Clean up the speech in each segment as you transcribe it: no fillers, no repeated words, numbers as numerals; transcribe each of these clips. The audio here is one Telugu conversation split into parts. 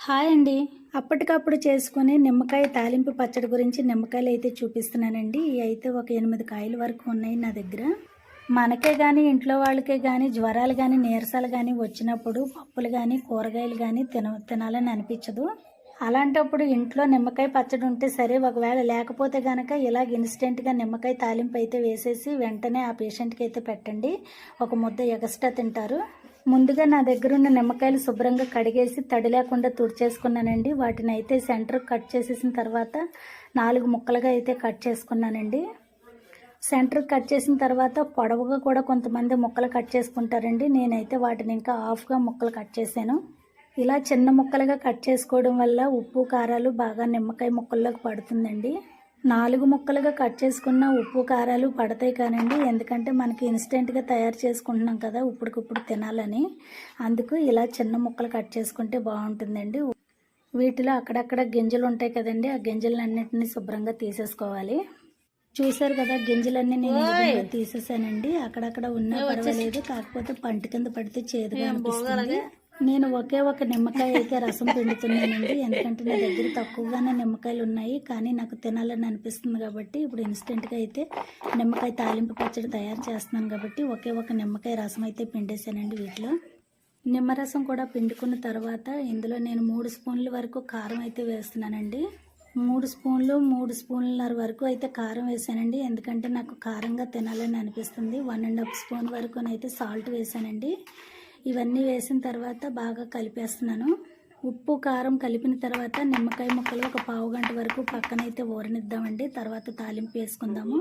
హాయ్ అండి. అప్పటికప్పుడు చేసుకునే నిమ్మకాయ తాలింపు పచ్చడి గురించి నిమ్మకాయలు అయితే చూపిస్తున్నానండి. ఇవి అయితే ఒక 8 కాయల వరకు ఉన్నాయి నా దగ్గర. మనకే కానీ ఇంట్లో వాళ్ళకే కానీ జ్వరాలు కానీ నీరసాలు కానీ వచ్చినప్పుడు పప్పులు కానీ కూరగాయలు కానీ తినాలని అనిపించదు. అలాంటప్పుడు ఇంట్లో నిమ్మకాయ పచ్చడి ఉంటే సరే, ఒకవేళ లేకపోతే కనుక ఇలాగ ఇన్స్టెంట్గా నిమ్మకాయ తాలింపు అయితే వేసేసి వెంటనే ఆ పేషెంట్కి అయితే పెట్టండి. ఒక ముద్ద ఎగస్ట్రా తింటారు. ముందుగా నా దగ్గర ఉన్న నిమ్మకాయలు శుభ్రంగా కడిగేసి తడి లేకుండా తుడిచేసుకున్నానండి. వాటిని అయితే సెంటర్ కట్ చేసేసిన తర్వాత 4 ముక్కలుగా అయితే కట్ చేసుకున్నానండి. సెంటర్ కట్ చేసిన తర్వాత పొడవుగా కూడా కొంతమంది ముక్కలు కట్ చేసుకుంటారండి. నేనైతే వాటిని ఇంకా హాఫ్గా ముక్కలు కట్ చేశాను. ఇలా చిన్న ముక్కలుగా కట్ చేసుకోవడం వల్ల ఉప్పు కారాలు బాగా నిమ్మకాయ ముక్కల్లోకి పడుతుందండి. 4 ముక్కలుగా కట్ చేసుకున్న ఉప్పు కారాలు పడతాయి కానండి, ఎందుకంటే మనకి ఇన్స్టెంట్గా తయారు చేసుకుంటున్నాం కదా ఇప్పటికిప్పుడు తినాలని. అందుకు ఇలా చిన్న ముక్కలు కట్ చేసుకుంటే బాగుంటుందండి. వీటిలో అక్కడక్కడ గింజలు ఉంటాయి కదండి, ఆ గింజలన్నింటినీ శుభ్రంగా తీసేసుకోవాలి. చూసారు కదా, గింజలన్నీ నేను తీసేసానండి. అక్కడక్కడ ఉన్నా పర్వాలేదు, కాకపోతే పంట కింద పడితే చేదుగా అనిపిస్తుంది. నేను ఒకే ఒక నిమ్మకాయ అయితే రసం పిండుతున్నానండి, ఎందుకంటే నా దగ్గర తక్కువగానే నిమ్మకాయలు ఉన్నాయి, కానీ నాకు తినాలని అనిపిస్తుంది కాబట్టి ఇప్పుడు ఇన్స్టెంట్గా అయితే నిమ్మకాయ తాలింపు పచ్చడి తయారు చేస్తున్నాను కాబట్టి ఒకే ఒక నిమ్మకాయ రసం అయితే పిండేశానండి. వీటిలో నిమ్మరసం కూడా పిండుకున్న తర్వాత ఇందులో నేను 3 స్పూన్ల వరకు కారం అయితే వేస్తున్నానండి. 3 స్పూన్లన్నర వరకు అయితే కారం వేసానండి, ఎందుకంటే నాకు కారంగా తినాలని అనిపిస్తుంది. 1½ స్పూన్ వరకు అయితే సాల్ట్ వేసానండి. ఇవన్నీ వేసిన తర్వాత బాగా కలిపేస్తున్నాను. ఉప్పు కారం కలిపిన తర్వాత నిమ్మకాయ ముక్కలు ఒక పావు గంట వరకు పక్కనైతే ఊరనిద్దామండి. తర్వాత తాలింపు వేసుకుందాము.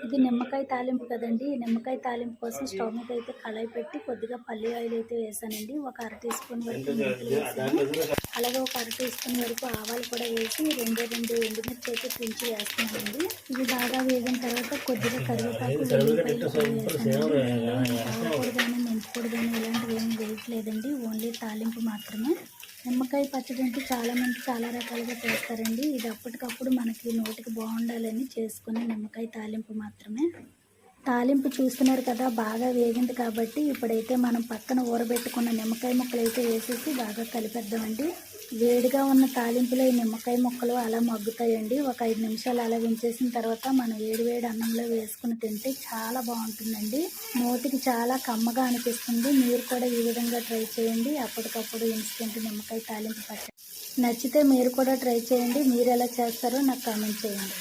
ఇది నిమ్మకాయ తాలింపు కదండి, ఈ నిమ్మకాయ తాలింపు కోసం స్టవ్ మీద అయితే కళాయి పెట్టి కొద్దిగా పల్లి ఆయిల్ అయితే వేసానండి. ఒక 1/2 టీ స్పూన్ వరకు మెంతులు వేసాను. అలాగే ఒక 1/2 టీ స్పూన్ వరకు ఆవాలు కూడా వేసి 2 ఎండుమిర్చి అయితే తుంచి వేస్తున్నానండి. ఇవి బాగా వేగిన తర్వాత కొద్దిగా కరివేపాకు వెల్లుల్లిపాయలు వేసానండి. ఆవపొడి కానీ మెంతిపొడి కానీ ఇలాంటివి ఏమి వేయట్లేదండి, ఓన్లీ తాలింపు మాత్రమే. నిమ్మకాయ పచ్చడి అంటే చాలామంది చాలా రకాలుగా చేస్తారండి. ఇది అప్పటికప్పుడు మనకి నోటికి బాగుండాలని చేసుకునే నిమ్మకాయ తాలింపు మాత్రమే. తాలింపు చూస్తున్నారు కదా, బాగా వేగింది కాబట్టి ఇప్పుడైతే మనం పక్కన ఊరబెట్టుకున్న నిమ్మకాయ ముక్కలు అయితే వేసేసి బాగా కలిపేద్దామండి. వేడిగా ఉన్న తాలింపులో ఈ నిమ్మకాయ ముక్కలు అలా మగ్గుతాయండి. ఒక 5 నిమిషాలు అలా ఉంచేసిన తర్వాత మనం వేడి అన్నంలో వేసుకుని తింటే చాలా బాగుంటుందండి. నోటికి చాలా కమ్మగా అనిపిస్తుంది. మీరు కూడా ఈ విధంగా ట్రై చేయండి. అప్పటికప్పుడు ఇన్స్టెంట్ నిమ్మకాయ తాలింపు పచ్చడి నచ్చితే మీరు కూడా ట్రై చేయండి. మీరు ఎలా చేస్తారో నాకు కామెంట్ చేయండి.